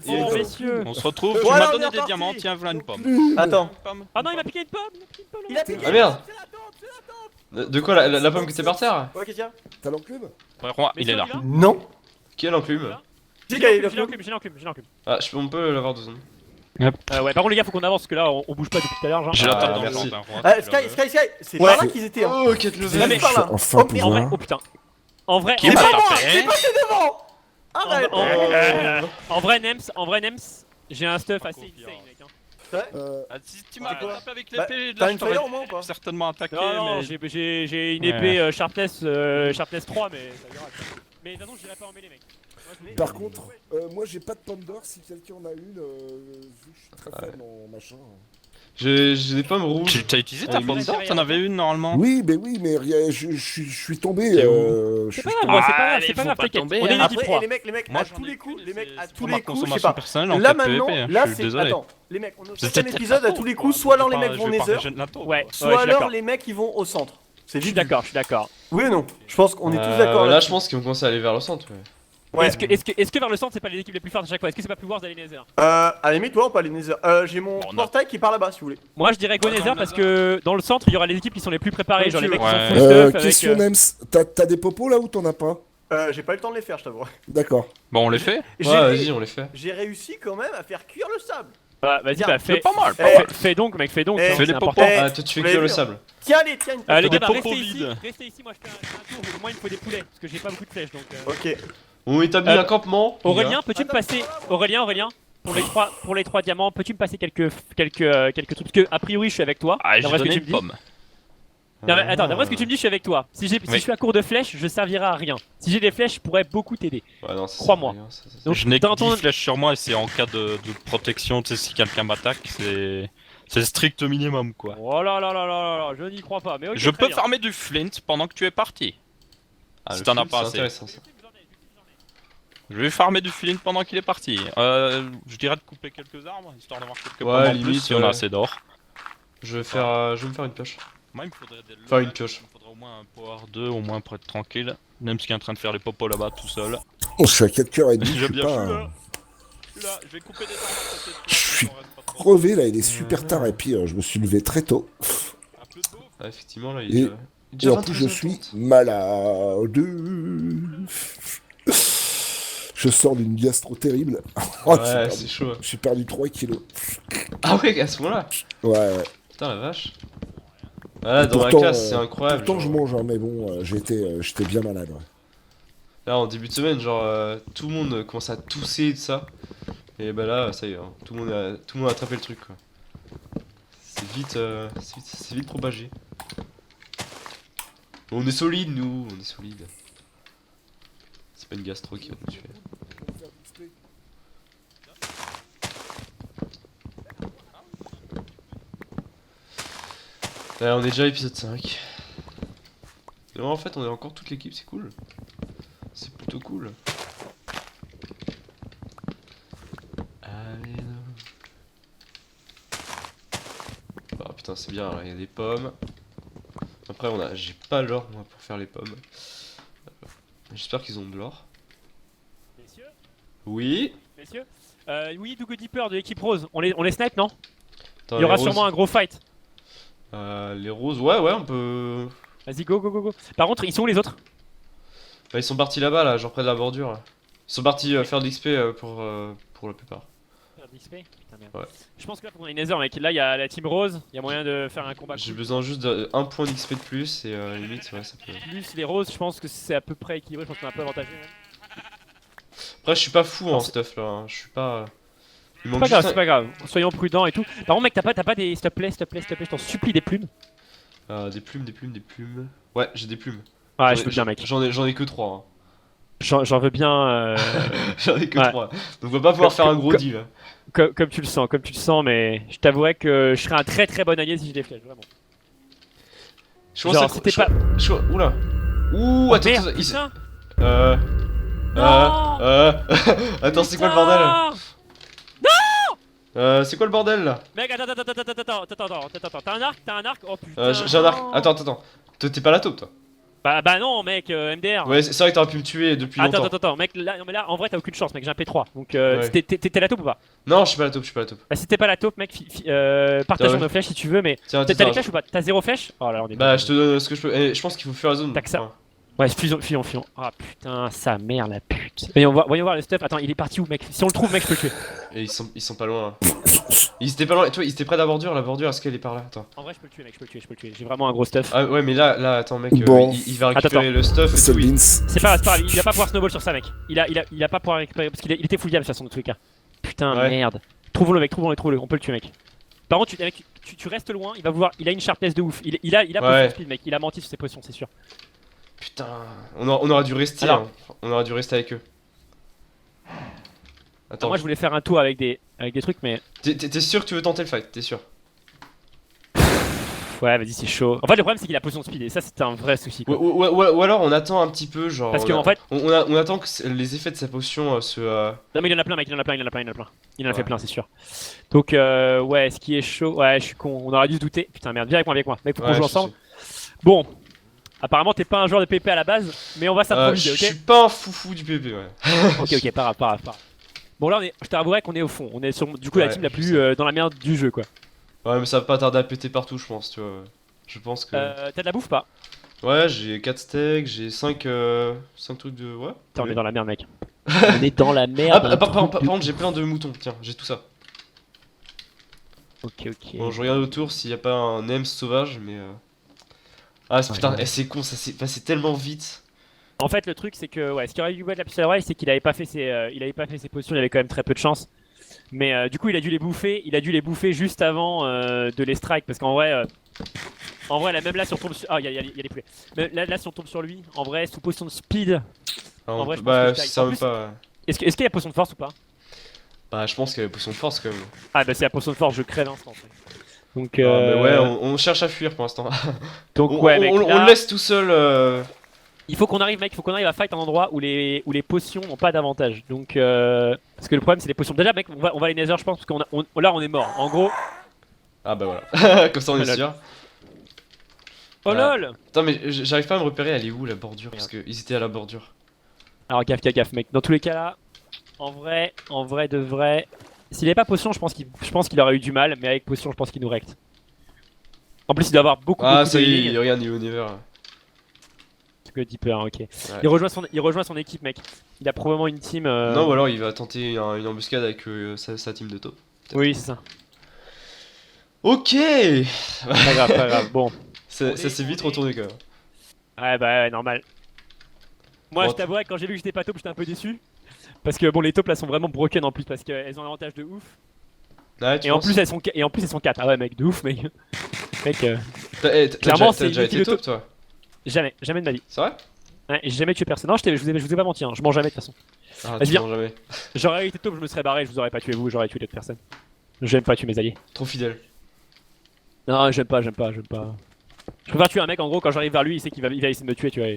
Oh, messieurs. On se retrouve, tu Voilà, m'as on est donné des reparti. diamants, tiens, voilà une pomme. Attends. Une pomme. Ah non, il m'a piqué une pomme. Il a piqué. Ah merde. C'est la taupe, c'est la taupe. De quoi la pomme qui était par terre? Ouais, qu'est-ce qu'il y a? T'as l'enclume? Ouais, roi, il est là. Non. Quelle enclume? J'ai J'ai gagné l'enclume, j'ai l'enclume. Ah, on peut l'avoir 2 secondes. Ouais, par contre, les gars, faut qu'on avance parce que là, on bouge pas depuis tout à l'heure. Genre. J'ai la tête Ah, dans le merci. ventre, hein, roi, si tu la veux. Sky, c'est Ouais. par là qu'ils étaient. Hein. Oh, quête level. Non, mais- C'est par là. Enfin Oh, pouvoir. En vrai, oh putain. En vrai, Qui C'est m'a pas moi, tapé, c'est hein passé devant. Arrête. en vrai, Nems, j'ai un stuff assez insane, mec. Hein. Ah, si tu m'as quoi tapé avec Bah, l'épée, t'as là, une je t'aurais fire au moins ou pas? certainement attaqué, Non, mais... j'ai une Ouais. épée Sharpness 3, mais ça ira. Mais de toute façon, j'irai pas en mêlée, mec. Moi, je voulais- Par contre, moi j'ai pas de pomme d'or. Si quelqu'un en a une, vu que je suis très faible en machin. J'ai des pommes rouges. T'as utilisé ta Ah, pomme mais- d'or? T'en avais une normalement? Oui, mais je suis tombé. T'es je C'est suis pas grave, moi, c'est pas grave, allez, c'est pas faut grave, pas t'inquiète. tomber, On est hein. une équipe Après, 3. les mecs, Moi, à j'en tous ai les coups, une, les mecs, mais à c'est tous pour les ma coups, je sais consommation pas. personnelle en Là fait, maintenant, PVP, là je suis c'est. désolé. Attends, les mecs, on est au C'est 7ème peut-être épisode, ta à tous les faute, coups, quoi. soit Je alors vais les pas- mecs je vont vais pas Nether, régénérer la taupe, Ouais, quoi. soit je suis alors d'accord. les mecs ils vont au centre. C'est Je suis vite. d'accord, je suis d'accord. Oui ou non? Je pense qu'on est tous d'accord Là, là. je pense qu'ils vont commencer à aller vers le centre. Ouais. Ouais. Est-ce que vers le centre, c'est pas les équipes les plus fortes à chaque fois? Est-ce que c'est pas plus Wars d'aller Nether? À la limite, ouais, on peut aller Nether. J'ai mon Bon, on a- portail qui part là-bas si vous voulez. Moi, je dirais go Ouais, Nether dans parce le que dans le centre, il y aura les équipes qui sont les plus préparées. Ouais, Genre les tu mecs veux. qui sont Ouais. full stuff avec. Question Nems, t'as des popos là ou t'en as pas? J'ai pas eu le temps de les faire, je t'avoue. D'accord. Bon, on les fait? J'ai- Ouais, vas-y, on les fait. J'ai réussi quand même à faire cuire le sable. Ouais, vas-y, Tiens, bah C'est fais. pas mal. Fais donc, mec, fais donc. Eh, hein, fais c'est les important. popos. Ah, toi, tu fais vous l'avez cuire le vu, sable. Tiens, allez, tiens une Les Des gars, bah, popos restez ici, vides. restez ici, moi je fais un tour, au moins il me faut des poulets, parce que j'ai pas beaucoup de flèches donc. Ok. On établit un campement. Aurélien, peux-tu me Attends, passer. attends. Aurélien, pour les trois diamants, peux-tu me passer quelques trucs? Parce que, a priori, je suis avec toi. Ah, j'ai D'après ce que donné tu une me dis. pomme. Non, mais attends, d'après ce que tu me dis, je suis avec toi. Si je suis à court de flèches, je servirai à rien. Si j'ai des flèches, je pourrais beaucoup t'aider. Ouais, non, ça, Crois-moi. c'est rien, ça. Donc, Je n'ai dans que ton- 10 flèches sur moi et c'est en cas de protection, tu sais, si quelqu'un m'attaque, c'est le strict minimum, quoi. Oh là là là là là là, je n'y crois pas. Mais ok, Je très peux bien. farmer du flint pendant que tu es parti. Ah, Si le t'en as film, pas c'est assez. intéressant, ça. Je vais farmer du flint pendant qu'il est parti. Je dirais de couper quelques arbres, histoire d'avoir quelques Ouais, pommes en limite, plus si on ouais. a assez d'or. Je vais me faire une pioche. Moi, il me faudrait des Faire une levels, pioche. Il me faudrait au moins un power 2, au moins pour être tranquille. Même ce qui est en train de faire les popos là-bas tout seul. Oh, je suis à 4h30, je J'aime suis bien, pas. je suis là, je vais couper des arbres à côté de toi, Je suis qu'on reste pas trop- crevé là, il est super tard et puis je me suis levé très tôt. Un peu d'eau. Ah, effectivement, là, Et- il est Et en plus, je suis malade. Je sors d'une gastro terrible. Oh, Ouais, c'est chaud. j'ai perdu 3 kilos. Ah ouais, à ce moment-là. Ouais. Putain, la vache. Ah, là, dans Pourtant, la classe, c'est incroyable. Pourtant, je genre. mange, hein, mais bon, j'étais bien malade. Ouais. Là, en début de semaine, genre, tout le monde commence à tousser et tout ça. Et bah là, ça y est, hein, tout le monde a attrapé le truc, quoi. C'est vite propagé. On est solide, nous, on est solide. C'est pas une gastro qui va nous tuer. Ouais, on est déjà à épisode 5. Et en fait, on est encore toute l'équipe, c'est cool. C'est plutôt cool. Allez, là. Oh putain, c'est bien, il y a des pommes. Après, j'ai pas l'or, moi, pour faire les pommes. J'espère qu'ils ont de l'or. Messieurs, Oui. messieurs. Oui, Dougo Deeper de l'équipe Rose, on les snipe, non? Attends, Il y aura les roses. sûrement un gros fight. Les roses, ouais, on peut. Vas-y, go, go, go, go. Par contre, ils sont où les autres? Bah, ils sont partis là-bas, là, genre près de la bordure. Là. Ils sont partis faire de l'XP pour la plupart. Putain, merde. Ouais. Je pense que là, faut qu'on ait Nether, mec. Là, il y a la team Rose, il y a moyen de faire un combat. J'ai Cool. besoin juste d'un point d'XP de plus et limite, ouais, ça peut. Plus les Roses, je pense que c'est à peu près équilibré. Je pense qu'on est un peu avantagé. Même. Après, je suis pas fou en Alors, c'est- stuff là, hein. Je suis pas. Il C'est manque pas grave, juste c'est pas grave. Soyons prudents et tout. Par contre, mec, t'as pas des. S'il te plaît, je t'en supplie, des plumes. des plumes, des plumes, des plumes. Ouais, j'ai des plumes. Ouais, J'en je ai- veux bien, mec. J'en ai que 3. J'en veux bien. J'en ai que Ouais. 3. Donc on va pas pouvoir faire un gros comme- deal. Hein. Comme tu le sens, mais je t'avouerais que je serais un très très bon allié si j'ai des flèches, vraiment. Je pense Genre, à- c'était je- pas. je- Oula. Ouh, Oh, attends, merde, attends, putain. Euh. Non. Attends, c'est quoi le bordel? C'est quoi le bordel là? Mec, attends, t'as un arc, oh putain. J'ai un arc. Attends. Toi, t'es pas la taupe, toi. Bah non, mec, MDR. Ouais, c'est vrai que t'aurais pu me tuer depuis Attends, longtemps. attends, mec, là, non, mais là, en vrai, t'as aucune chance, mec, j'ai un P3. Donc, Ouais. t'es la taupe ou pas? Non, je suis pas la taupe, je suis pas la taupe. Bah, si t'es pas la taupe, mec, partage Ouais. sur nos flèches si tu veux, mais. Tiens, T'as tiens, des flèches ou pas? T'as 0 flèche? Oh là, on est Bah, pas- je te donne ce que je peux. Eh, je pense qu'il faut faire la zone. T'as que ça. Enfin, Ouais, fuyons. Ah putain, sa mère, la pute. Voyons voir le stuff. Attends, il est parti où, mec? Si on le trouve, mec, je peux le tuer. et ils sont pas loin. Là. Ils étaient pas loin. Toi, ils étaient près de la bordure. La bordure, est-ce qu'elle est par là? Attends. En vrai, je peux le tuer, mec, je peux le tuer. J'ai vraiment un gros stuff. Ah ouais, mais là, attends, mec. Bon. Il va récupérer Attends. le stuff et C'est tout. Beans. C'est pas grave, il va pas pouvoir snowball sur ça, mec. Il a pas pouvoir récupérer parce qu'il était full game de toute façon, dans tous les cas. Putain, Ouais. merde. Trouvons-le, mec, trouvons-le. On peut le tuer, mec. Par contre, mec, tu restes loin, il va vouloir. Il a une sharpness de ouf. Il a Ouais. potion speed, mec. Il a menti sur ses potions, c'est sûr. Putain, on aurait dû rester. Alors. Hein. On aurait dû rester avec eux. Attends, Moi, je voulais faire un tour avec des trucs, mais. t'es sûr que tu veux tenter le fight? T'es sûr? Ouais, vas-y, c'est chaud. En fait, le problème, c'est qu'il a potion speed et ça, c'était un vrai souci, quoi. Ou alors on attend un petit peu, genre. Parce que, on a- en fait. on attend que les effets de sa potion se. Non, mais il en a plein, mec, il en a plein. Il en a fait Ouais. plein, c'est sûr. Donc, ouais, ce qui est chaud. Ouais, je suis con. On aurait dû se douter. Putain, merde, viens avec moi. Mec, faut qu'on Ouais, joue je ensemble. sais. Bon. Apparemment, t'es pas un joueur de PP à la base, mais on va s'improviser, Je suis ok? pas un foufou du PP, ouais. Ok, pas grave. Bon, là, je t'avouerai qu'on est au fond. On est sur, du coup, la Ouais, team la je plus sais. dans la merde du jeu, quoi. Ouais, mais ça va pas tarder à péter partout, je pense, tu vois. Je pense que. T'as de la bouffe pas? Ouais, j'ai 4 steaks, j'ai 5 trucs de. Ouais. Putain, on Ouais. est dans la merde, mec. On est dans la Ah, merde. par contre, j'ai plein de moutons, tiens, j'ai tout ça. Ok. Bon, je regarde autour s'il y a pas un Ems sauvage, mais. Ah, putain, Ouais. c'est con, ça s'est passé tellement vite. En fait, le truc, c'est que, ouais, ce qui aurait dû battre la piste à l'oreille, c'est qu'il avait pas fait ses potions, il avait quand même très peu de chance. Mais du coup, il a dû les bouffer juste avant de les strike, parce qu'en vrai, là, même là, si on tombe sur. Ah, il y a des poulets. Mais là, si on tombe sur lui, en vrai, sous potion de speed. Ah, En vrai, je pense bah, que c'est ça en même plus- pas. Est-ce qu'il y a potion de force ou pas? Bah, je pense qu'il y avait potion de force quand même. Ah, bah, c'est la potion de force, je crève instant. Donc, Ah, mais ouais, on cherche à fuir pour l'instant. ouais, mec, on là, le laisse tout seul. il faut qu'on arrive, mec, à fight un endroit où les potions n'ont pas d'avantage. Donc, parce que le problème, c'est les potions. Déjà, mec, on va les nether, je pense, parce là, on est mort. En gros, Ah, bah voilà. Comme ça, on est Lol. sûr. oh Ah. lol! Attends, mais j'arrive pas à me repérer, elle est où la bordure? Parce qu'ils étaient à la bordure. Alors, gaffe, mec. Dans tous les cas, là, en vrai de vrai, s'il avait pas potion, je pense qu'il aurait eu du mal, mais avec potion, je pense qu'il nous recte. En plus, il doit avoir beaucoup Ah, de ça y est, healing. regarde, Niveau Never. Que Deeper, ok. Il rejoint son équipe, mec. Il a probablement une team. Non, ou alors il va tenter une embuscade avec sa team de top. Oui, c'est ça. Ok. Pas grave. Bon. Ça s'est vite retourné quand même. Ouais, bah, ouais, normal. Moi, Bon, je t'avouerai, quand j'ai vu que j'étais pas top, j'étais un peu déçu. Parce que bon, les taupes là sont vraiment broken en plus, parce qu'elles ont un avantage de ouf. Ouais, tu Et en penses plus, elles sont 4. Ah ouais, mec, de ouf, mec. Mec, T'as clairement, déjà, c'est déjà une été équipe de top toi? jamais de ma vie. C'est vrai? Ouais, j'ai jamais tué personne. Non, je vous ai pas menti, hein. Je mens jamais de toute façon. Ah, Vas-y, tu viens. mens jamais. J'aurais été top, je me serais barré, je vous aurais pas tué vous, j'aurais tué d'autres personnes. J'aime pas tuer mes alliés. Trop fidèle. Non, j'aime pas. Je préfère tuer un mec, en gros, quand j'arrive vers lui, il sait qu'il va essayer de me tuer, tu vois.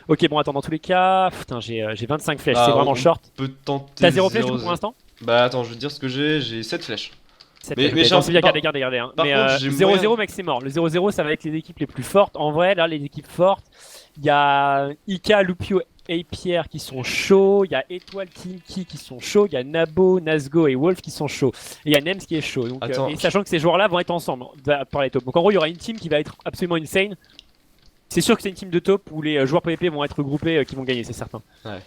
Ok, bon, attends, dans tous les cas, putain, j'ai 25 flèches, Ah, c'est vraiment on short. peut tenter. T'as 0 flèches du coup 0. pour l'instant? Bah attends, je vais te dire ce que j'ai 7 flèches. Mais Mais j'ai un- c'est bien, par- gardez. Hein. par Mais contre, j'ai 0-0, moyen- mec, c'est mort. Le 0-0, ça va avec les équipes les plus fortes. En vrai, là, les équipes fortes, il y a Ika, Lupio et Pierre qui sont chauds. Il y a Étoile, Kinky qui sont chauds. Il y a Nabo, Nazgo et Wolf qui sont chauds. Et il y a Nems qui est chaud. Donc, Attends, et sachant que ces joueurs-là vont être ensemble par les top. Donc en gros, il y aura une team qui va être absolument insane. C'est sûr que c'est une team de top où les joueurs PvP vont être regroupés qui vont gagner, c'est certain. Ouais.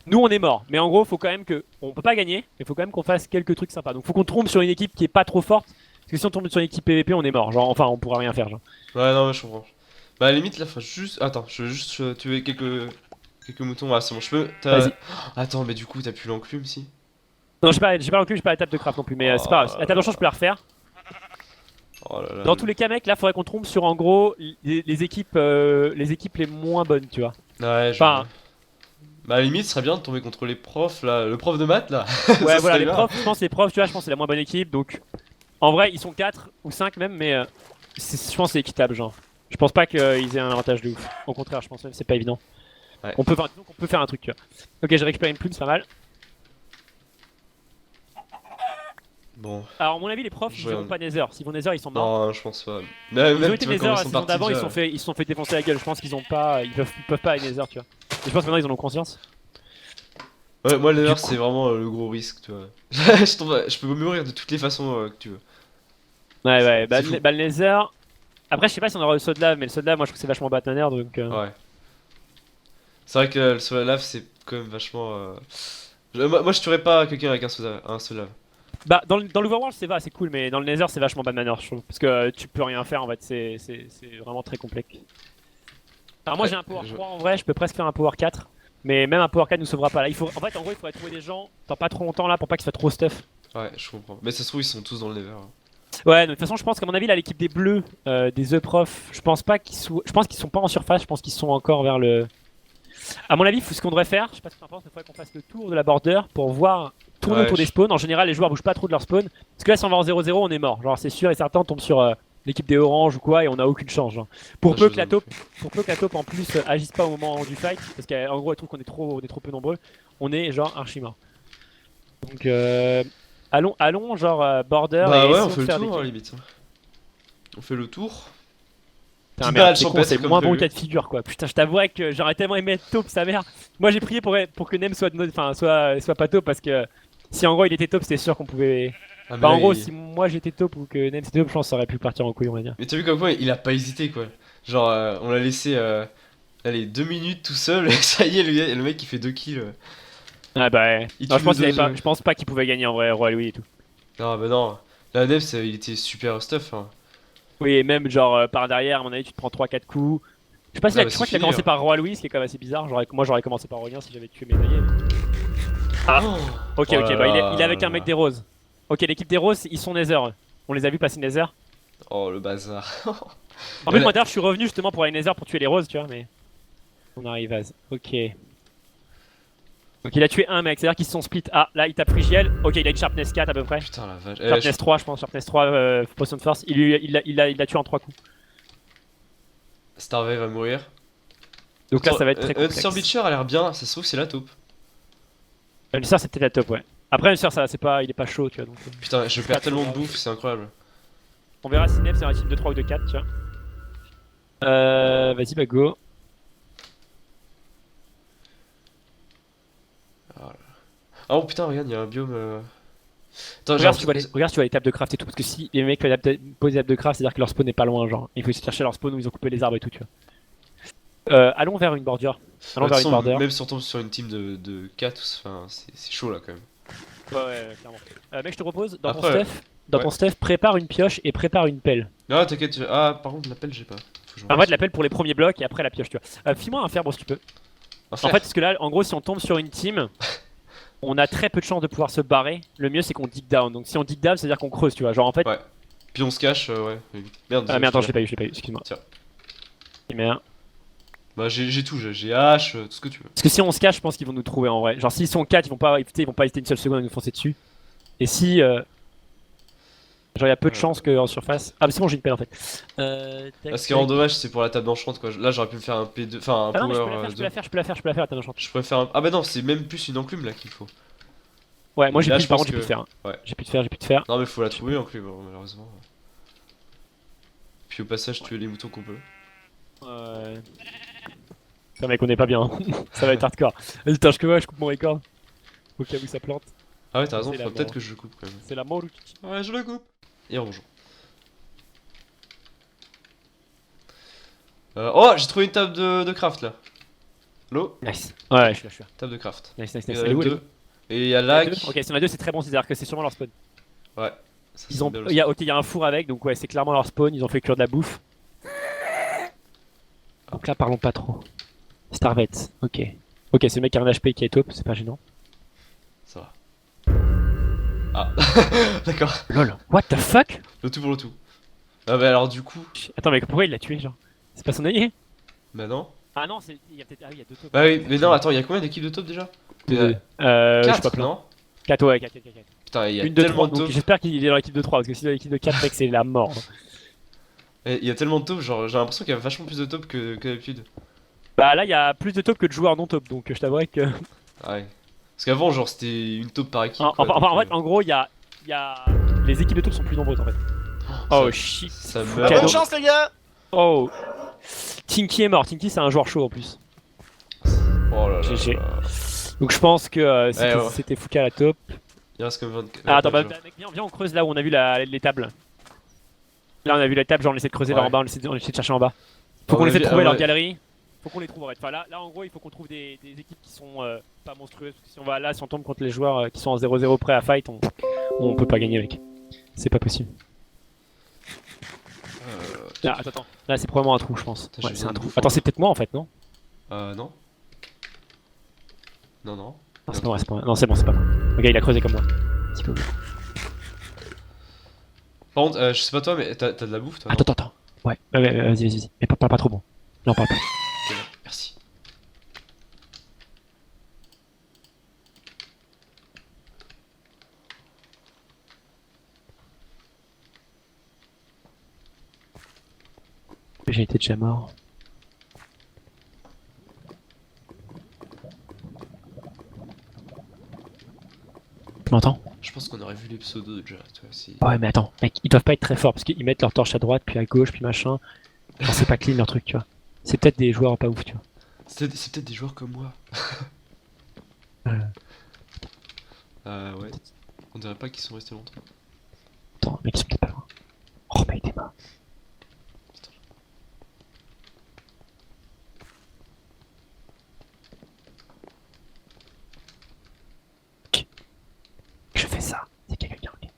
Nous on est mort, mais en gros faut quand même que on peut pas gagner, mais faut quand même qu'on fasse quelques trucs sympas. Donc faut qu'on tombe sur une équipe qui est pas trop forte, parce que si on tombe sur une équipe PvP on est mort, genre enfin on pourra rien faire genre. Ouais, non, mais je comprends. Bah à la limite, là, faut juste. Attends, je veux juste tuer quelques moutons. Ah, c'est bon, je peux. Vas-y. Attends, mais du coup, t'as plus l'enclume si? Non j'ai pas recul, j'ai pas la table de craft non plus, mais c'est pas grave. La table de chance je peux la refaire. Oh là là. Dans tous les cas mec, là faudrait qu'on tombe sur en gros les équipes les moins bonnes, tu vois. Ouais, je. Enfin, Bah à la limite, ce serait bien de tomber contre les profs là. Le prof de maths là. ouais Ça voilà serait les bien. profs, je pense les profs, tu vois, je pense que c'est la moins bonne équipe, donc en vrai ils sont 4 ou 5 même, mais je pense que c'est équitable genre. Je pense pas qu'ils aient un avantage de ouf. Au contraire, je pense même que c'est pas évident. Ouais. On peut faire un truc, tu vois. Ok, j'ai récupéré une plume, c'est pas mal. Bon. Alors, à mon avis, les profs, ils Je iront regarde. pas Nether. S'ils vont Nether, ils sont morts. Non, je pense pas. Ils ont Même, été tu vois, Nether comment la ils sont saison partis d'avant, ils déjà. se sont fait défoncer la gueule. Je pense qu'ils ont pas. Ils peuvent pas aller Nether, tu vois. Et je pense que maintenant ils en ont conscience. Ouais, moi, le Du Nether, coup- c'est vraiment le gros risque, tu vois. Je peux mourir de toutes les façons que tu veux. Ouais, ouais, C'est fou. bah, le Nether. Après, je sais pas si on aura le saut de lave, mais le saut de lave, moi je trouve que c'est vachement bas Nether donc. Ouais. C'est vrai que le saut à la lave, c'est quand même vachement. Moi, je tuerais pas quelqu'un avec un saut à lave. Bah, dans l'Overworld, c'est cool, mais dans le Nether, c'est vachement bad manner, je trouve. Parce que tu peux rien faire en fait, c'est vraiment très complexe. Alors, moi Ouais, j'ai un Power 3 en vrai, je peux presque faire un Power 4. Mais même un Power 4 nous sauvera pas là. En fait, en gros, il faudrait trouver des gens dans pas trop longtemps là pour pas qu'ils soient trop stuff. Ouais, je comprends. Mais ça se trouve, ils sont tous dans le Nether. Hein. Ouais, de toute façon, je pense qu'à mon avis, là, l'équipe des Bleus, des The Prof, je pense qu'ils sont pas en surface, je pense qu'ils sont encore vers le. À mon avis, ce qu'on devrait faire, je sais pas ce que t'en penses, mais il faudrait qu'on fasse le tour de la border pour voir tourner Ouais, autour des spawns. En général, les joueurs bougent pas trop de leur spawn. Parce que là, si on va en 0-0, on est mort. Genre, c'est sûr et certain, on tombe sur l'équipe des Orange ou quoi et on a aucune chance. Genre. Pour Ah, peu je que la vous taupe, pour peu que la taupe en plus agisse pas au moment du fight, parce qu'en gros, elle trouve qu'on est trop peu nombreux, on est genre archi mort. Donc, allons genre border Bah et ouais, essayons on fait de le faire tour, des hein, kills. limite. On fait le tour. Putain, Petite merde, balade c'est con, champêtre, c'est comme moins bon prévu. cas de figure quoi. Putain, je t'avouerais que j'aurais tellement aimé être taupe, sa mère. Moi j'ai prié pour que Nem soit pas taupe parce que si en gros il était taupe, c'était sûr qu'on pouvait. Ah, mais Enfin, en là, gros, il- si moi j'étais taupe ou que Nem c'était taupe, je pense que ça aurait pu partir en couille, on va dire. Mais t'as vu comme quoi il a pas hésité quoi. Genre, on l'a laissé. Allez, 2 minutes tout seul, et ça y est, le mec il fait 2 kills. Ah bah ouais. Il Non, tue le deux- je pense pas qu'il pouvait gagner en vrai, Roi Louis et tout. Non, bah non. Là, Neves, il était super stuff. Hein. Oui, et même genre par derrière, à mon avis, tu te prends 3-4 coups. Je sais pas si Ah, là, bah, je crois c'est qu'il a fini, commencé hein. par Roi Louis, ce qui est quand même assez bizarre. Moi j'aurais commencé par Aurélien si j'avais tué mes alliés. Ah, ok, Oh ok, là bah là il est avec là un mec là. des roses. Ok, l'équipe des roses, ils sont Nether. On les a vus passer Nether. Oh le bazar. En fait, moi d'ailleurs, je suis revenu justement pour aller Nether pour tuer les roses, tu vois, mais. On arrive à. Ok. Donc il a tué un mec, c'est-à-dire qu'ils se sont split. Ah, là il tape Frigiel. Ok, il a une Sharpness 4 à peu près. Putain la vache. Sharpness 3, je pense, Sharpness 3, Potion de Force. Il l'a tué en 3 coups. Starvey va mourir. Donc là, ça va être très complexe. Sir Bleacher a l'air bien, ça se trouve c'est la taupe. Lucer, c'est peut-être la top, ouais. Après, Lucer, ça, c'est pas, il est pas chaud, tu vois. Donc, Putain, je perds Quatre, tellement de ouais. bouffe, c'est incroyable. on verra si Neb c'est un team de 3 ou de 4, tu vois. Vas-y, bah go. Ah oh putain, regarde, il y a un biome. Attends, Regarde si, tu vois les tables de craft et tout, parce que si les mecs posent des tables de craft, c'est-à-dire que leur spawn n'est pas loin, genre. Il faut chercher leur spawn où ils ont coupé les arbres et tout, tu vois. Allons vers une bordure. Allons vers une border. Même si on tombe sur une team de 4, enfin, c'est chaud là quand même. Ouais, clairement. Mec, je te propose, Après, dans ouais. ton stuff, prépare une pioche et prépare une pelle. Ah, t'inquiète, ah, par contre, l'appel, j'ai pas. Faut que je En fait, la pelle pour les premiers blocs et après la pioche, tu vois. File-moi un fer, bon, si tu peux. En fait, parce que là, en gros, si on tombe sur une team, on a très peu de chances de pouvoir se barrer. Le mieux, c'est qu'on dig down. Donc, si on dig down, c'est-à-dire qu'on creuse, tu vois. Genre, en fait. Ouais. Puis on se cache, ouais. Merde, Ah merde, attends, je l'ai pas eu, excuse-moi. Tiens. Et merde. Bah, j'ai tout, j'ai hache, tout ce que tu veux. Parce que si on se cache, je pense qu'ils vont nous trouver en vrai. Genre, s'ils sont 4, ils vont pas hésiter une seule seconde à nous foncer dessus. Et si. Genre, il y a peu de chances qu'en surface. Ah, mais c'est bon, j'ai une pelle en fait. Ah, ce qui rend dommage, c'est pour la table d'enchant quoi. Là, j'aurais pu me faire un P2, enfin un Ah non, mais power. je peux la faire, la table enchantée. Je préfère un. Ah, bah non, c'est même plus une enclume là qu'il faut. Ouais, moi j'ai Là, plus, je par pense contre, j'ai plus de fer. ouais. J'ai plus de fer. Non, mais faut la trouver enclume, malheureusement. Puis au passage, tuer les moutons qu'on peut. Putain, mec, on est pas bien. Ça va être hardcore. Vas-y, tâche que ouais, je coupe mon record. Au cas où ça plante. Ah, ouais, t'as raison, C'est la faut peut-être mort. que je le coupe quand même. C'est la mort ou titi. Ouais, je le coupe. Et on joue. Oh, j'ai trouvé une table de craft là. L'eau, Nice. Ouais, je suis là. table de craft. Nice. Il y Elle en est a où, elle est deux. où Et il y a Il y en a lac. deux Ok, si on a deux, c'est très bon, c'est-à-dire que c'est sûrement leur spawn. Ouais. Ça, Ils c'est ont, bien, il y a un four avec, donc ouais, c'est clairement leur spawn. Ils ont fait cuire de la bouffe. Donc là, parlons pas trop. Starvet, ok. Ok, c'est le mec qui a un HP qui est top, c'est pas gênant. Ça va. Ah, d'accord. Lol, what the fuck? Le tout pour le tout. Ah, bah alors du coup. Attends, mais pourquoi il l'a tué, genre? C'est pas son allié? Bah non. Ah non, il y a peut-être. Ah oui, il y a deux tops. Bah oui, mais non, attends, il y a combien d'équipes de top déjà? Je sais pas plein. Non 4, ouais, 4. Putain, il y a Une de tellement 3, de donc top. j'espère qu'il est dans l'équipe de 3, parce que si dans l'équipe de 4, mec, c'est la mort. Il y a tellement de top, genre j'ai l'impression qu'il y a vachement plus de top que d'habitude. Bah là, il y a plus de top que de joueurs non top, donc je t'avouerais que. Ah ouais. Parce qu'avant, genre c'était une top par équipe. En quoi, donc, fait, en gros, il y a Les équipes de taupes sont plus nombreuses en fait. Oh shit. Ça Cadeau. Bonne meurt. chance les gars. Oh. Tinky est mort. Tinky c'est un joueur chaud en plus. Oh là là. GG. là. Donc je pense que ouais. c'était Fouca à la taupe. Il reste comme 24. Ah attends, bah, 24 mec, viens on creuse là où on a vu les tables. Là on a vu les tables, genre on essaie de creuser vers Ouais. en bas, on essaie de chercher en bas. À Faut qu'on mon essaie de avis, trouver ah leur ouais. galerie. Faut qu'on les trouve en fait. Enfin là en gros il faut qu'on trouve des équipes qui sont pas monstrueuses. Parce que si on va là, si on tombe contre les joueurs qui sont en 0-0 prêts à fight, on peut pas gagner mec. C'est pas possible. Ah, attends. Là c'est probablement un trou je pense. Attends, Ouais, je c'est un viens de trou. bouffer. Attends c'est peut-être moi en fait non? Non. Non. Non c'est pas moi, c'est pas moi. Non c'est bon c'est pas moi. Le gars il a creusé comme moi. Petit peu. Par contre, je sais pas toi, mais t'as de la bouffe toi? non Attends. Ouais, vas-y. Mais parle pas trop bon. Non parle pas. Ok, merci. J'ai été déjà mort. Tu m'entends? Je pense qu'on aurait vu les pseudos déjà, toi aussi. Ouais mais attends, mec, ils doivent pas être très forts parce qu'ils mettent leur torche à droite, puis à gauche, puis machin. Genre c'est pas clean leur truc, tu vois. C'est peut-être des joueurs pas ouf, tu vois. C'est peut-être des joueurs comme moi. Ouais. On dirait pas qu'ils sont restés longtemps. Attends, mec, ils sont peut-être pas loin. Oh mec, t'es mort. Ok. Je fais ça, c'est qu'il y a quelqu'un, ok. Ouais.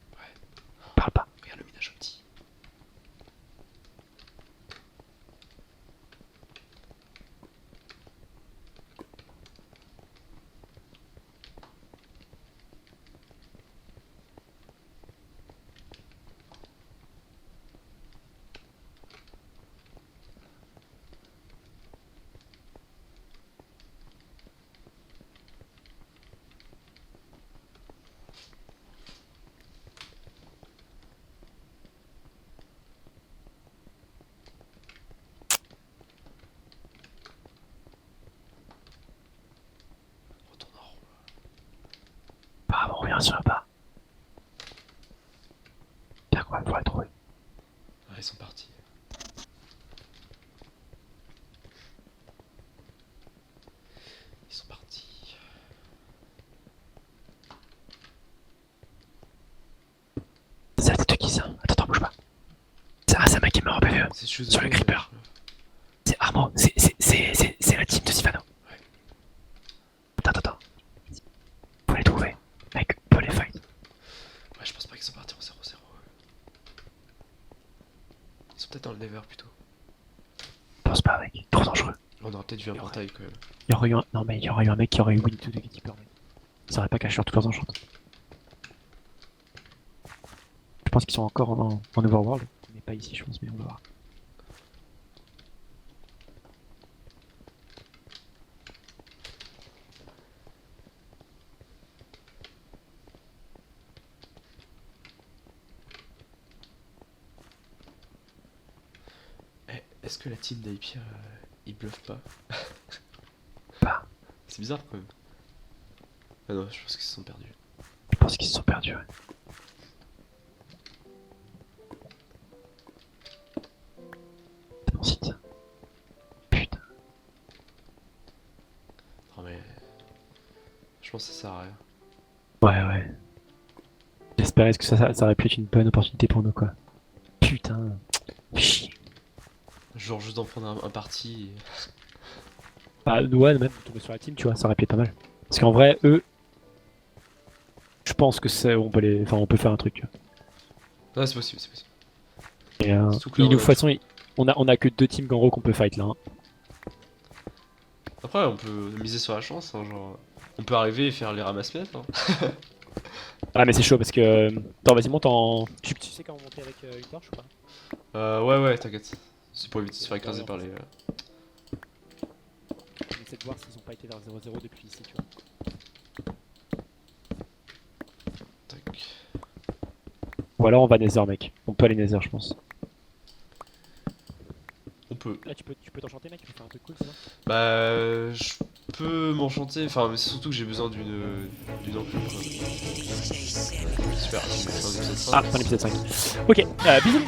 Parle pas. Regarde le ménage au petit. Retourne en rond. Bah, on revient sur le bas. Bien quoi, faut la trouver. Ouais, ils sont partis. Ils sont partis. Ça, c'est qui ça? Attends, bouge pas. C'est un mec qui m'a repéré. C'est chose Sur le creeper. C'est Armand, c'est la team de Sivano. Ouais. Attends. Faut les trouver. Mec, on peut les fight. Ouais, je pense pas qu'ils sont partis en 0-0. Ils sont peut-être dans le Never plutôt. Pense pas, mec. Trop dangereux. On aurait peut-être vu un portail quand même. Il y aurait eu un... Non, mais il y aurait eu un mec qui aurait eu win to the gatekeeper, mec. Ça aurait pas caché toutes leurs enchantes. Je pense qu'ils sont encore en overworld. Mais pas ici, je pense, mais on va voir. Eh, est-ce que la team d'Aipia, ils bluffent pas? Pas. C'est bizarre quand même. Ah non, je pense qu'ils se sont perdus. Je pense qu'ils se sont perdus, ouais. C'est mon site. Putain. Non mais... Je pense que ça sert à rien. Ouais. J'espérais que ça aurait pu être une bonne opportunité pour nous, quoi. Putain. Chier. Genre juste d'en prendre un parti. Bah, ouais, même tomber sur la team, tu vois, ça aurait pu être pas mal. Parce qu'en vrai, eux, je pense que c'est, on peut les, enfin, on peut faire un truc. Non, c'est possible, c'est possible. Et Surtout que là, il nous, de on a- toute façon, on a que 2 teams gros qu'on peut fight là. Hein. Après, on peut miser sur la chance, hein, genre... On peut arriver et faire les ramasse-miettes, hein. Ah, mais c'est chaud parce que. Attends, vas-y, monte en. Tu sais comment monter avec une torche ou pas? Ouais, t'inquiète. C'est pour éviter de se faire écraser par les... On essaie de voir s'ils ont pas été vers 0-0 depuis ici, tu vois. Tac. Ou alors on va Nether, mec. On peut aller Nether, je pense. On peut. Là, tu peux t'enchanter, mec, tu peux faire un truc cool, c'est ça? Bah... peux m'enchanter, enfin mais c'est surtout que j'ai besoin d'une enclume quoi. Super, c'est fin d'épisode 5. Ah, fin d'épisode 5. Ok, bisous.